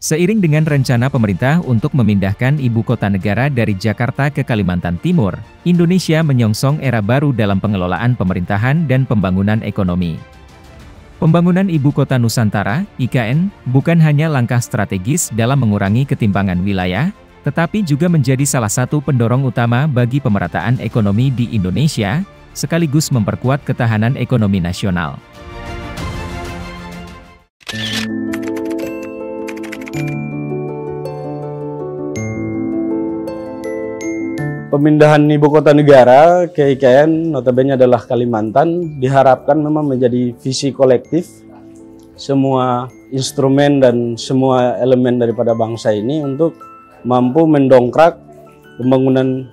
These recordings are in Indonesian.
Seiring dengan rencana pemerintah untuk memindahkan ibu kota negara dari Jakarta ke Kalimantan Timur, Indonesia menyongsong era baru dalam pengelolaan pemerintahan dan pembangunan ekonomi. Pembangunan Ibu Kota Nusantara, IKN, bukan hanya langkah strategis dalam mengurangi ketimpangan wilayah, tetapi juga menjadi salah satu pendorong utama bagi pemerataan ekonomi di Indonesia, sekaligus memperkuat ketahanan ekonomi nasional. Pemindahan ibu kota negara ke IKN, notabene adalah Kalimantan, diharapkan memang menjadi visi kolektif semua instrumen dan semua elemen daripada bangsa ini untuk mampu mendongkrak pembangunan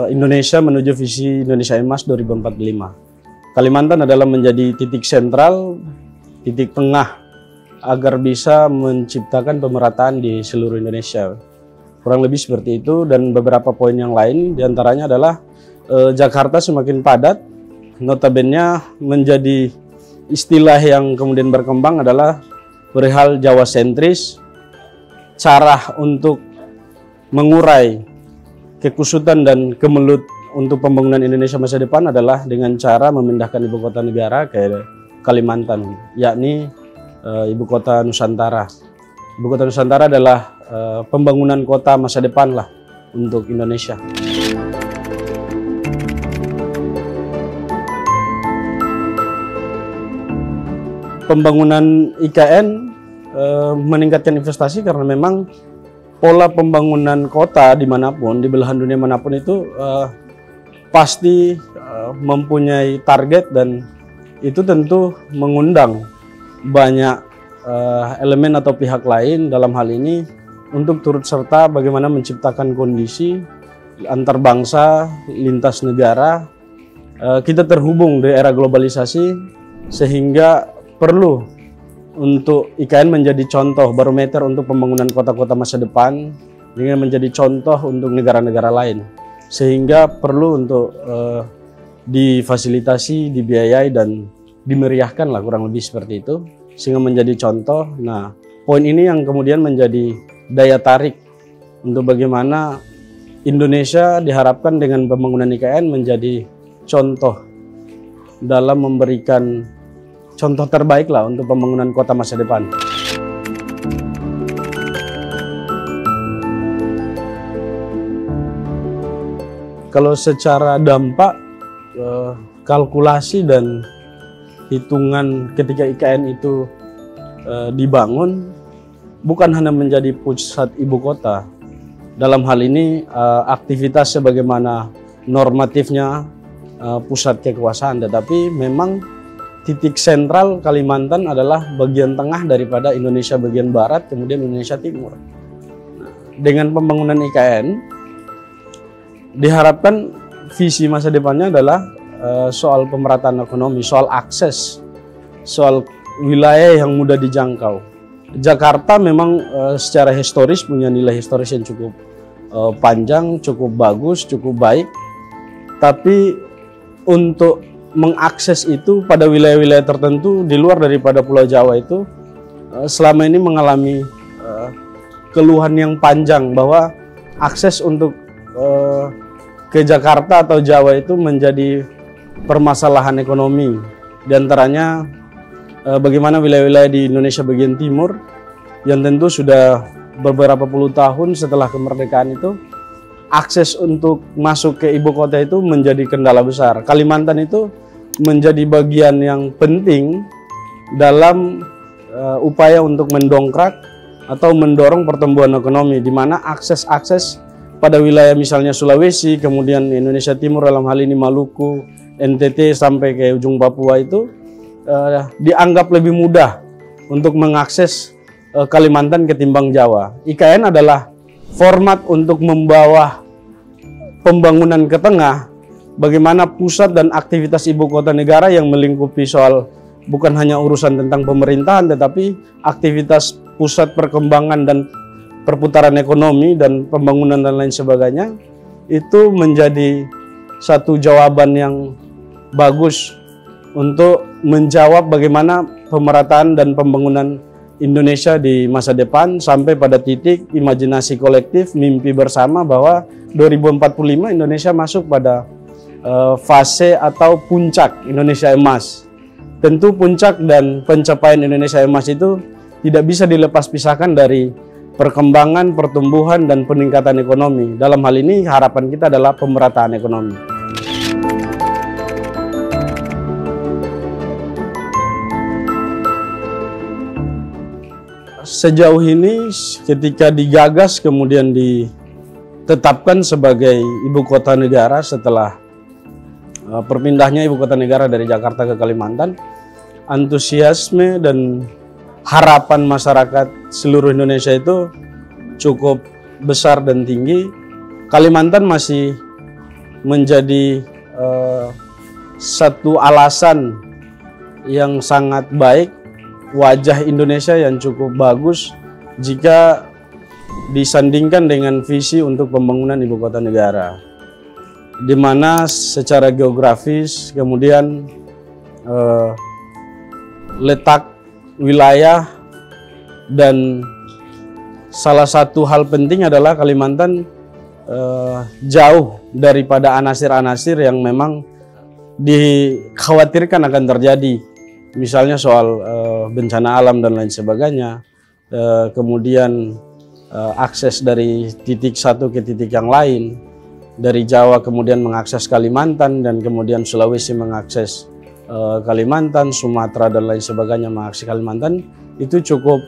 Indonesia menuju visi Indonesia Emas 2045. Kalimantan adalah menjadi titik sentral, titik tengah agar bisa menciptakan pemerataan di seluruh Indonesia. Kurang lebih seperti itu, dan beberapa poin yang lain diantaranya adalah Jakarta semakin padat, notabene menjadi istilah yang kemudian berkembang adalah perihal Jawa sentris. Cara untuk mengurai kekusutan dan kemelut untuk pembangunan Indonesia masa depan adalah dengan cara memindahkan ibu kota negara ke Kalimantan, yakni ibu kota Nusantara. Ibu kota Nusantara adalah pembangunan kota masa depan lah untuk Indonesia. Pembangunan IKN meningkatkan investasi karena memang pola pembangunan kota dimanapun, di belahan dunia manapun itu pasti mempunyai target, dan itu tentu mengundang banyak elemen atau pihak lain dalam hal ini untuk turut serta bagaimana menciptakan kondisi antar bangsa, lintas negara. Kita terhubung di era globalisasi sehingga perlu untuk IKN menjadi contoh barometer untuk pembangunan kota-kota masa depan, dengan menjadi contoh untuk negara-negara lain, sehingga perlu untuk difasilitasi, dibiayai dan dimeriahkan lah, kurang lebih seperti itu, sehingga menjadi contoh. Nah, poin ini yang kemudian menjadi daya tarik untuk bagaimana Indonesia diharapkan dengan pembangunan IKN menjadi contoh dalam memberikan contoh terbaik lah untuk pembangunan kota masa depan. Kalau secara dampak, kalkulasi dan hitungan ketika IKN itu dibangun, bukan hanya menjadi pusat ibu kota. Dalam hal ini aktivitas sebagaimana normatifnya pusat kekuasaan, tetapi memang titik sentral Kalimantan adalah bagian tengah daripada Indonesia bagian barat, kemudian Indonesia Timur. Nah, dengan pembangunan IKN, diharapkan visi masa depannya adalah soal pemerataan ekonomi, soal akses, soal wilayah yang mudah dijangkau. Jakarta memang secara historis punya nilai historis yang cukup panjang, cukup bagus, cukup baik, tapi untuk mengakses itu pada wilayah-wilayah tertentu di luar daripada Pulau Jawa itu selama ini mengalami keluhan yang panjang bahwa akses untuk ke Jakarta atau Jawa itu menjadi permasalahan ekonomi. Di antaranya bagaimana wilayah-wilayah di Indonesia bagian timur yang tentu sudah beberapa puluh tahun setelah kemerdekaan itu akses untuk masuk ke ibu kota itu menjadi kendala besar. Kalimantan itu menjadi bagian yang penting dalam upaya untuk mendongkrak atau mendorong pertumbuhan ekonomi, di mana akses-akses pada wilayah misalnya Sulawesi, kemudian Indonesia Timur dalam hal ini Maluku, NTT sampai ke ujung Papua itu dianggap lebih mudah untuk mengakses Kalimantan ketimbang Jawa. IKN adalah format untuk membawa pembangunan ke tengah, bagaimana pusat dan aktivitas ibu kota negara yang melingkupi soal bukan hanya urusan tentang pemerintahan, tetapi aktivitas pusat perkembangan dan perputaran ekonomi dan pembangunan dan lain sebagainya, itu menjadi satu jawaban yang bagus untuk menjawab bagaimana pemerataan dan pembangunan Indonesia di masa depan sampai pada titik imajinasi kolektif, mimpi bersama bahwa 2045 Indonesia masuk pada fase atau puncak Indonesia Emas. Tentu puncak dan pencapaian Indonesia Emas itu tidak bisa dilepas pisahkan dari perkembangan, pertumbuhan, dan peningkatan ekonomi. Dalam hal ini harapan kita adalah pemerataan ekonomi. Sejauh ini ketika digagas kemudian ditetapkan sebagai ibu kota negara setelah perpindahnya ibu kota negara dari Jakarta ke Kalimantan, antusiasme dan harapan masyarakat seluruh Indonesia itu cukup besar dan tinggi. Kalimantan masih menjadi satu alasan yang sangat baik, wajah Indonesia yang cukup bagus jika disandingkan dengan visi untuk pembangunan ibu kota negara, di mana secara geografis kemudian letak wilayah dan salah satu hal penting adalah Kalimantan jauh daripada anasir-anasir yang memang dikhawatirkan akan terjadi, misalnya soal bencana alam dan lain sebagainya, kemudian akses dari titik satu ke titik yang lain, dari Jawa kemudian mengakses Kalimantan dan kemudian Sulawesi mengakses Kalimantan, Sumatera dan lain sebagainya mengakses Kalimantan, itu cukup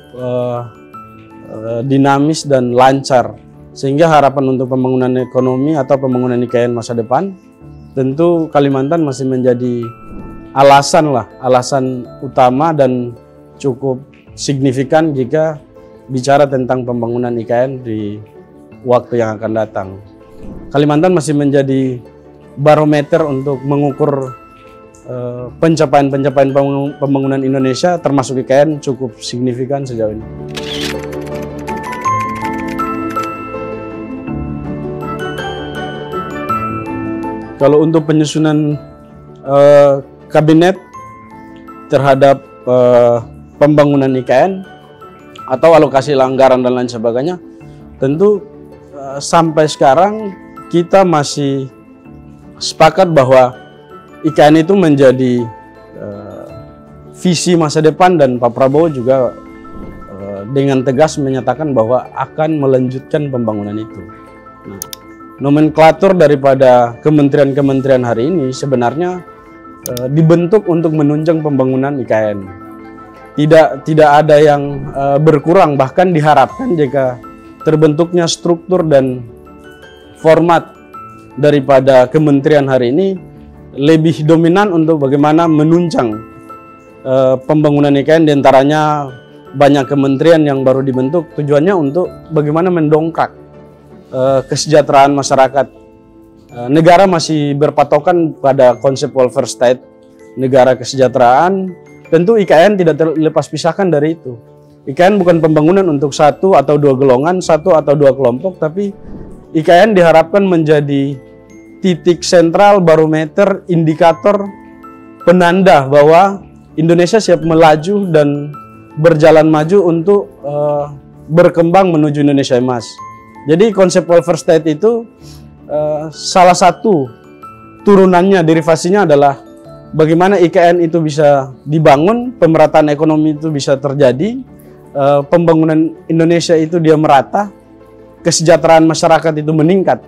dinamis dan lancar, sehingga harapan untuk pembangunan ekonomi atau pembangunan IKN masa depan tentu Kalimantan masih menjadi alasan utama dan cukup signifikan jika bicara tentang pembangunan IKN di waktu yang akan datang. Kalimantan masih menjadi barometer untuk mengukur pencapaian pembangunan Indonesia termasuk IKN cukup signifikan sejauh ini. Kalau untuk penyusunan kabinet terhadap pembangunan IKN atau alokasi anggaran dan lain sebagainya, tentu sampai sekarang kita masih sepakat bahwa IKN itu menjadi visi masa depan, dan Pak Prabowo juga dengan tegas menyatakan bahwa akan melanjutkan pembangunan itu. Nah, nomenklatur daripada kementerian-kementerian hari ini sebenarnya dibentuk untuk menunjang pembangunan IKN. Tidak ada yang berkurang, bahkan diharapkan jika terbentuknya struktur dan format daripada kementerian hari ini lebih dominan untuk bagaimana menunjang pembangunan IKN, diantaranya banyak kementerian yang baru dibentuk tujuannya untuk bagaimana mendongkrak kesejahteraan masyarakat. Negara masih berpatokan pada konsep welfare state, negara kesejahteraan. Tentu IKN tidak terlepas pisahkan dari itu. IKN bukan pembangunan untuk satu atau dua golongan, satu atau dua kelompok, tapi IKN diharapkan menjadi titik sentral, barometer, indikator, penanda bahwa Indonesia siap melaju dan berjalan maju untuk berkembang menuju Indonesia Emas. Jadi konsep welfare state itu salah satu turunannya, derivasinya adalah bagaimana IKN itu bisa dibangun, pemerataan ekonomi itu bisa terjadi, pembangunan Indonesia itu dia merata, kesejahteraan masyarakat itu meningkat.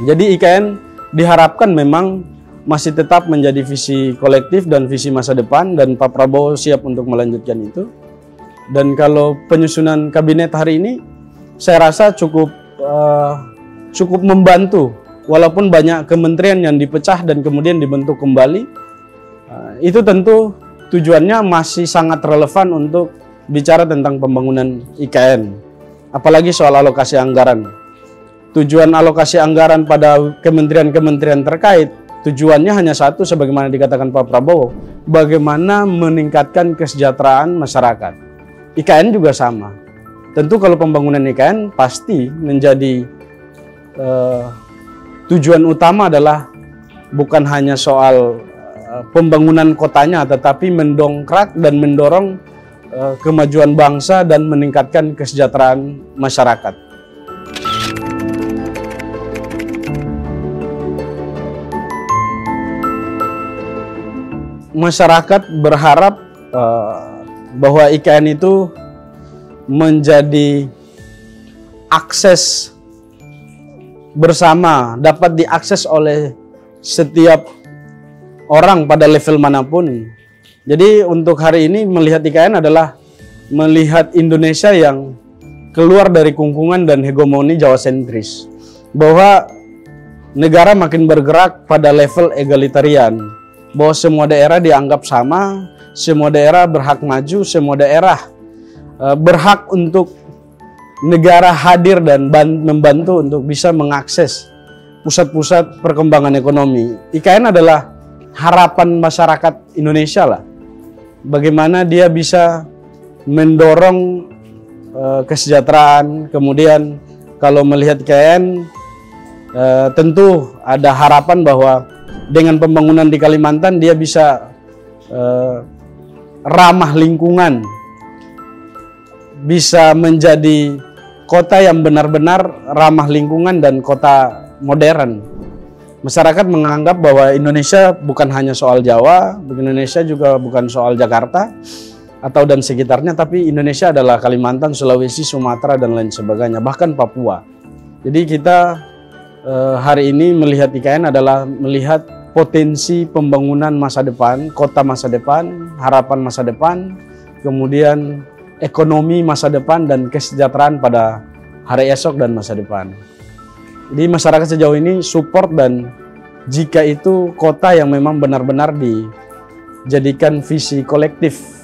Jadi IKN diharapkan memang masih tetap menjadi visi kolektif dan visi masa depan, dan Pak Prabowo siap untuk melanjutkan itu. Dan kalau penyusunan kabinet hari ini saya rasa cukup membantu, walaupun banyak kementerian yang dipecah dan kemudian dibentuk kembali. Itu tentu tujuannya masih sangat relevan untuk bicara tentang pembangunan IKN, apalagi soal alokasi anggaran. Tujuan alokasi anggaran pada kementerian-kementerian terkait, tujuannya hanya satu sebagaimana dikatakan Pak Prabowo, bagaimana meningkatkan kesejahteraan masyarakat. IKN juga sama. Tentu kalau pembangunan IKN pasti menjadi tujuan utama adalah bukan hanya soal pembangunan kotanya, tetapi mendongkrak dan mendorong kemajuan bangsa dan meningkatkan kesejahteraan masyarakat. Masyarakat berharap bahwa IKN itu menjadi akses bersama, dapat diakses oleh setiap orang pada level manapun. Jadi untuk hari ini melihat IKN adalah melihat Indonesia yang keluar dari kungkungan dan hegemoni Jawa sentris. Bahwa negara makin bergerak pada level egalitarian. Bahwa semua daerah dianggap sama, semua daerah berhak maju, semua daerah berhak untuk negara hadir dan membantu untuk bisa mengakses pusat-pusat perkembangan ekonomi. IKN adalah harapan masyarakat Indonesia lah. Bagaimana dia bisa mendorong kesejahteraan. Kemudian kalau melihat IKN tentu ada harapan bahwa dengan pembangunan di Kalimantan dia bisa ramah lingkungan, bisa menjadi kota yang benar-benar ramah lingkungan dan kota modern. Masyarakat menganggap bahwa Indonesia bukan hanya soal Jawa, Indonesia juga bukan soal Jakarta atau dan sekitarnya, tapi Indonesia adalah Kalimantan, Sulawesi, Sumatera, dan lain sebagainya, bahkan Papua. Jadi kita hari ini melihat IKN adalah melihat potensi pembangunan masa depan, kota masa depan, harapan masa depan, kemudian ekonomi masa depan dan kesejahteraan pada hari esok dan masa depan. Jadi masyarakat sejauh ini support, dan jika itu kota yang memang benar-benar dijadikan visi kolektif